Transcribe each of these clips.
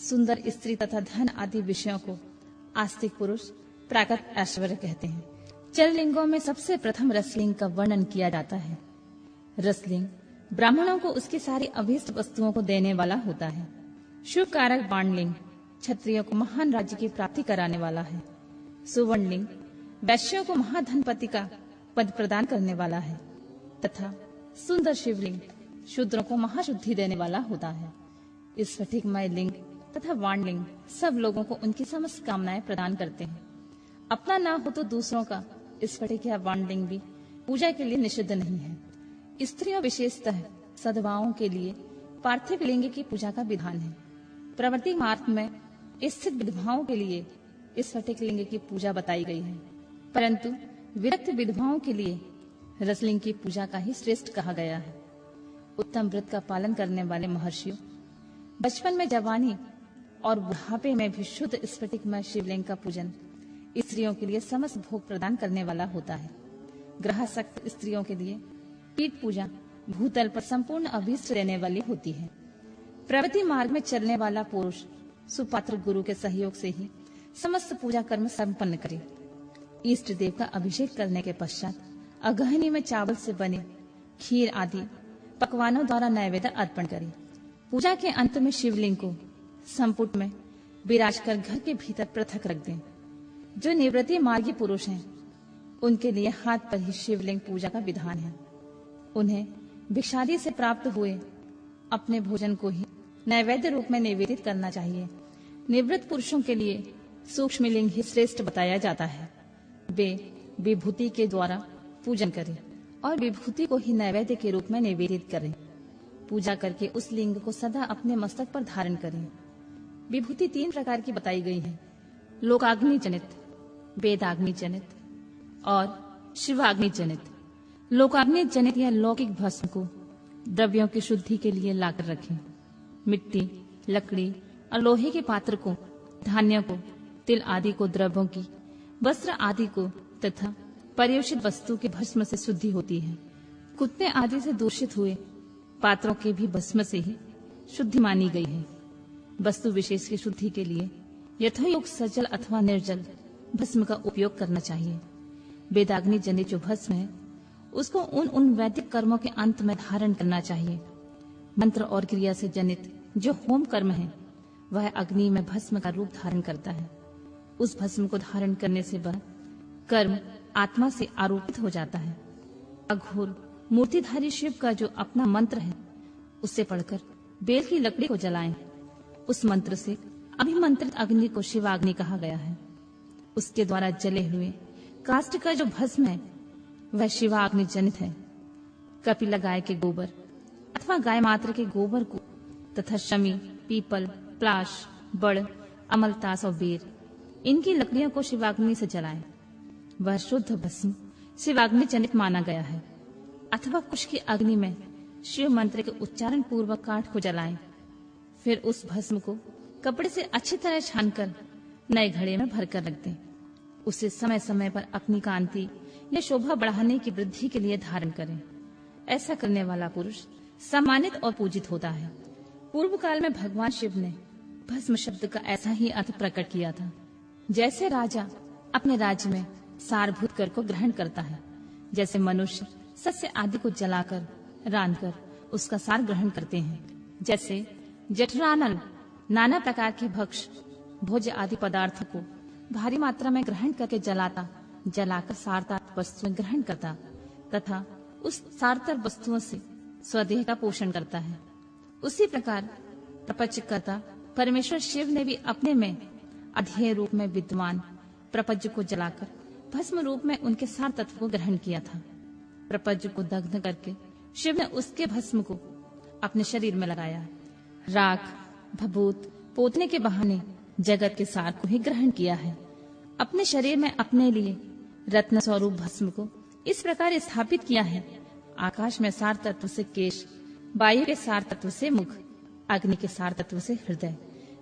सुंदर स्त्री तथा धन आदि विषयों को आस्तिक पुरुष प्राकृत ऐश्वर्य कहते हैं। चरलिंगों में सबसे प्रथम रसलिंग का वर्णन किया जाता है। रसलिंग ब्राह्मणों को उसकी सारी अभीष्ट वस्तुओं को देने वाला होता है। शुभ कारक बाणलिंग क्षत्रियों को महान राज्य की प्राप्ति कराने वाला है। सुवर्णलिंग वैश्यों को महाधनपति का पद प्रदान करने वाला है तथा सुंदर शिवलिंग शूद्रों को महाशुद्धि देने वाला होता है। स्फटिकमय लिंग तथा वाणलिंग सब लोगों को उनकी समस्त कामनाएं प्रदान करते हैं। अपना ना हो तो दूसरों का स्फटिक या वाणलिंग भी पूजा के लिए निषिद्ध नहीं है। स्त्रियों विशेषतः सद्भावों के लिए पार्थिव लिंग की पूजा का विधान है। प्रवृत्ति मार्ग में स्थित विधवाओं के लिए स्फटिक लिंग की पूजा बताई गई है, परंतु विरक्त विधवाओं के लिए रसलिंग की पूजा का ही श्रेष्ठ कहा गया है। उत्तम व्रत का पालन करने वाले महर्षियों बचपन में, जवानी और बुढ़ापे में भी शुद्ध स्फटिकमय शिवलिंग का पूजन स्त्रियों के लिए समस्त भोग प्रदान करने वाला होता है। ग्रहासक्त स्त्रियों के लिए पीठ पूजा भूतल पर संपूर्ण अभीष्ट देने वाली होती है। प्रवृत्ति मार्ग में चलने वाला पुरुष सुपात्र गुरु के सहयोग से ही समस्त पूजा कर्म संपन्न करे। इष्ट देव का अभिषेक करने के पश्चात अगहनी में चावल से बने खीर आदि पकवानों द्वारा नैवेद्य अर्पण करे। पूजा के अंत में शिवलिंग को संपुट में विराज कर घर के भीतर पृथक रख दें। जो निवृत्ति मार्गी पुरुष हैं, उनके लिए हाथ पर ही शिवलिंग पूजा का विधान है। उन्हें भिक्षारी से प्राप्त हुए अपने भोजन को ही नैवेद्य रूप में निवेदित करना चाहिए। निवृत्त पुरुषों के लिए सूक्ष्म लिंग ही श्रेष्ठ बताया जाता है। वे विभूति के द्वारा पूजन करें और विभूति को ही नैवेद्य के रूप में निवेदित करें। पूजा करके उस लिंग को सदा अपने मस्तक पर धारण करें। विभूति 3 प्रकार की बताई गई है: लोकाग्नि जनित, वेदाग्नि जनित और शिवाग्नि जनित। लोकाग्नि जनित या लौकिक भस्म को द्रव्यों की शुद्धि के लिए लाकर रखें। मिट्टी, लकड़ी और लोहे के पात्र को, धान्य को, तिल आदि को द्रव्यों की, वस्त्र आदि को तथा पर्युषित वस्तु के भस्म से शुद्धि होती है। कुत्ते आदि से दूषित हुए पात्रों के भी भस्म से ही शुद्धि मानी गई है। वस्तु विशेष की शुद्धि के लिए यथोयोग सजल अथवा निर्जल भस्म का उपयोग करना चाहिए। वेदाग्नि जनित जो भस्म है, उसको उन वैदिक कर्मों के अंत में धारण करना चाहिए। मंत्र और क्रिया से जनित जो होम कर्म है, वह अग्नि में भस्म का रूप धारण करता है। उस भस्म को धारण करने से वह कर्म आत्मा से आरोपित हो जाता है। अघोर मूर्तिधारी शिव का जो अपना मंत्र है, उसे पढ़कर बेल की लकड़ी को जलाएं। उस मंत्र से अभिमंत्रित अग्नि को शिवाग्नि कहा गया है। उसके द्वारा जले हुए काष्ठ का जो भस्म है, वह शिवाग्नि जनित है। कपिला गाय के गोबर अथवा गाय मात्र के गोबर को तथा शमी, पीपल, प्लाश, बड़, अमलतास और बेर, इनकी लकड़ियों को शिवाग्नि से जलाएं। वह शुद्ध भस्म शिवाग्नि जनित माना गया है। अथवा कुश की अग्नि में शिव मंत्र के उच्चारण पूर्वक काठ को जलाएं। फिर उस भस्म को कपड़े से अच्छी तरह छानकर नए घड़े में भरकर रख दें। उसे समय समय पर अपनी कांति या शोभा बढ़ाने की वृद्धि के लिए धारण करें। ऐसा करने वाला पुरुष सम्मानित और पूजित होता है। पूर्व काल में भगवान शिव ने भस्म शब्द का ऐसा ही अर्थ प्रकट किया था। जैसे राजा अपने राज्य में सारभूत कर को ग्रहण करता है, जैसे मनुष्य सस्य आदि को जलाकर रांधकर उसका सार ग्रहण करते हैं, जैसे जठरानल नाना प्रकार के भक्ष्य भोज्य आदि पदार्थों को भारी मात्रा में ग्रहण करके जलाकर सारतर वस्तुएं ग्रहण करता तथा उस सारतर वस्तुओं से स्वदेह का पोषण करता है, उसी प्रकार प्रपंच करता परमेश्वर शिव ने भी अपने में अध्यय रूप में विद्वान प्रपंच को जलाकर भस्म रूप में उनके सार तत्व को ग्रहण किया था। प्रपंच को दग्ध करके शिव ने उसके भस्म को अपने शरीर में लगाया। राख भभूत पोतने के बहाने जगत के सार को ही ग्रहण किया है। अपने शरीर में अपने लिए रत्न स्वरूप भस्म को इस प्रकार स्थापित किया है। आकाश में सार तत्व से केश, वायु के सार तत्व से मुख, अग्नि के सार तत्व से हृदय,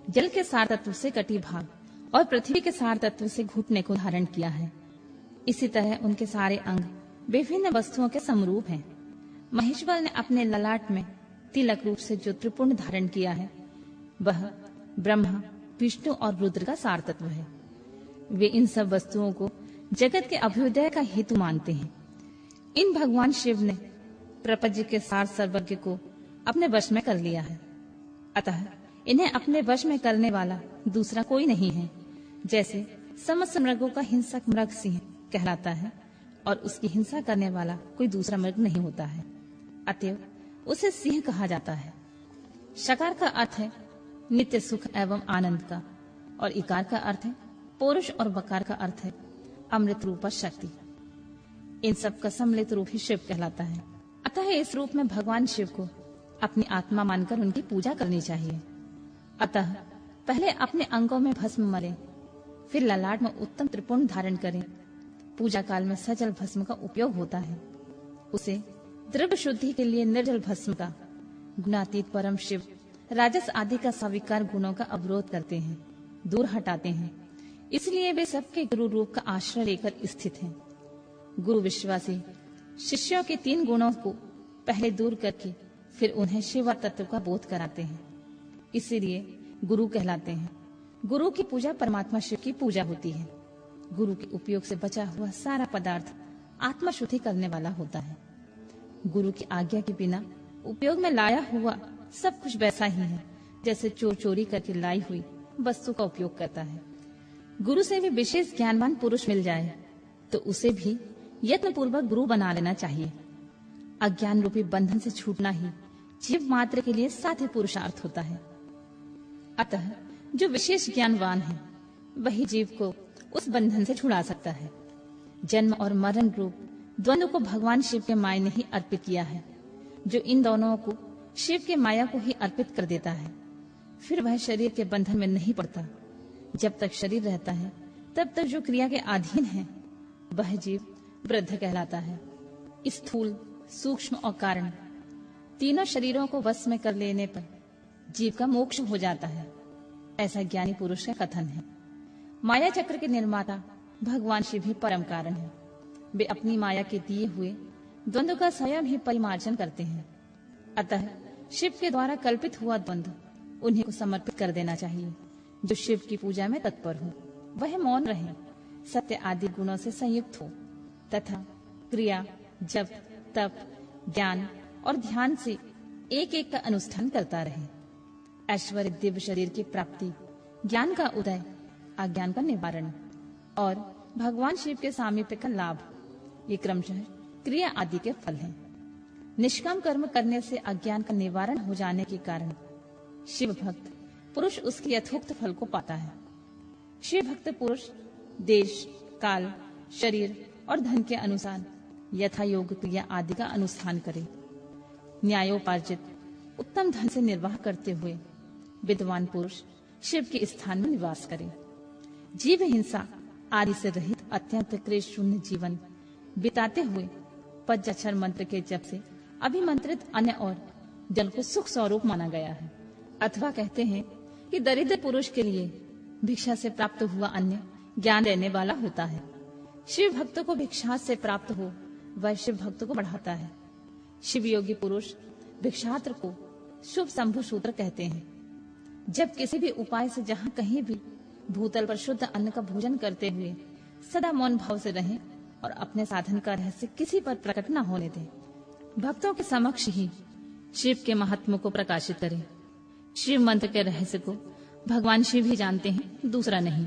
जल के सार तत्व से कटिभाग और पृथ्वी के सार तत्व से घुटने को धारण किया है। इसी तरह उनके सारे अंग विभिन्न वस्तुओं के समरूप हैं। महेश्वर ने अपने ललाट में तिलक रूप से जो त्रिपुंड धारण किया है, वह ब्रह्मा, विष्णु और रुद्र का सार तत्व है। वे इन सब वस्तुओं को जगत के अभ्युदय का हेतु मानते हैं। इन भगवान शिव ने प्रपंच के सार सर्वज्ञ को अपने वश में कर लिया है, अतः इन्हें अपने वश में करने वाला दूसरा कोई नहीं है। जैसे समस्त मृगों का हिंसक मृग सिंह कहलाता है और उसकी हिंसा करने वाला कोई दूसरा मृग नहीं होता है, अतएव उसे सिंह कहा जाता है। शकार का अर्थ है नित्य सुख एवं आनंद का, और इकार का अर्थ है पौरुष, और बकार का अर्थ है अमृत रूपा शक्ति। इन सब का सम्मिलित रूप ही शिव कहलाता है। अतः इस रूप में भगवान शिव को अपनी आत्मा मानकर उनकी पूजा करनी चाहिए। अतः पहले अपने अंगों में भस्म मलें, फिर ललाट में उत्तम त्रिपुंड धारण करें। पूजा काल में सजल भस्म का उपयोग होता है। उसे द्रव्य शुद्धि के लिए निर्जल भस्म का गुणातीत परम शिव राजस आदि का सविकार गुणों का अवरोध करते हैं, दूर हटाते हैं। इसलिए वे सबके गुरु रूप का आश्रय लेकर स्थित हैं। गुरु विश्वासी शिष्यों के 3 गुणों को पहले दूर करके फिर उन्हें शिव तत्व का बोध कराते हैं, इसीलिए गुरु कहलाते हैं। गुरु की पूजा परमात्मा शिव की पूजा होती है। गुरु के उपयोग से बचा हुआ सारा पदार्थ आत्मा शुद्धि करने वाला होता है। गुरु की आज्ञा के बिना उपयोग में लाया हुआ सब कुछ वैसा ही है जैसे चोर चोरी करके लाई हुई वस्तु का उपयोग करता है। गुरु से भी विशेष ज्ञानवान पुरुष मिल जाए तो उसे भी यत्न पूर्वक गुरु बना लेना चाहिए। अज्ञान रूपी बंधन से छूटना ही जीव मात्र के लिए साध्य पुरुषार्थ होता है। अतः जो विशेष ज्ञानवान है वही जीव को उस बंधन से छुड़ा सकता है। जन्म और मरण रूप द्वंद्व को भगवान शिव के माया ने ही अर्पित किया है, जो इन दोनों को शिव के माया को ही अर्पित कर देता है। फिर वह शरीर के बंधन में नहीं पड़ता। जब तक शरीर रहता है तब तक जो क्रिया के अधीन है वह जीव वृद्ध कहलाता है। स्थूल, सूक्ष्म और कारण तीनों शरीरों को वश में कर लेने पर जीव का मोक्ष हो जाता है, ऐसा ज्ञानी पुरुष का कथन है। माया चक्र के निर्माता भगवान शिव ही परम कारण है। वे अपनी माया के दिए हुए द्वंद्व का स्वयं ही परिमार्जन करते हैं। अतः शिव के द्वारा कल्पित हुआ द्वंद्व उन्हीं को समर्पित कर देना चाहिए। जो शिव की पूजा में तत्पर हो वह मौन रहे, सत्य आदि गुणों से संयुक्त हो तथा क्रिया, जप, तप, ज्ञान और ध्यान से एक एक का अनुष्ठान करता रहे। ऐश्वर्य, दिव्य शरीर की प्राप्ति, ज्ञान का उदय, अज्ञान का निवारण और भगवान शिव के सामीप्य का लाभ, ये क्रमशः क्रिया आदि के फल हैं। निष्काम कर्म करने से अज्ञान का निवारण हो जाने के कारण शिव भक्त पुरुष उसके यथोक्त फल को पाता है। शिव भक्त पुरुष देश, काल, शरीर और धन के अनुसार यथा योग क्रिया आदि का अनुष्ठान करे। न्यायोपार्जित उत्तम धन से निर्वाह करते हुए विद्वान पुरुष शिव के स्थान में निवास करे। जीव हिंसा आदि से रहित अत्यंत क्लेश शून्य जीवन बिताते हुए पंचाक्षर मंत्र के जप से अभिमंत्रित अन्न और जल को सुख स्वरूप माना गया है। अथवा कहते हैं कि दरिद्र पुरुष के लिए भिक्षा से प्राप्त हुआ अन्न ज्ञान देने वाला होता है। शिव भक्त को भिक्षा से प्राप्त हो वह शिव भक्त को बढ़ाता है। शिव योगी पुरुष भिक्षात्र को शुभ शंभु शूद्र कहते हैं। जब किसी भी उपाय से जहाँ कहीं भी भूतल पर शुद्ध अन्न का भोजन करते हुए सदा मौन भाव से रहें और अपने साधन का रहस्य किसी पर प्रकट न होने दें। भक्तों के समक्ष ही शिव के महात्म्य को प्रकाशित करें। शिव मंत्र के रहस्य को भगवान शिव ही जानते हैं, दूसरा नहीं।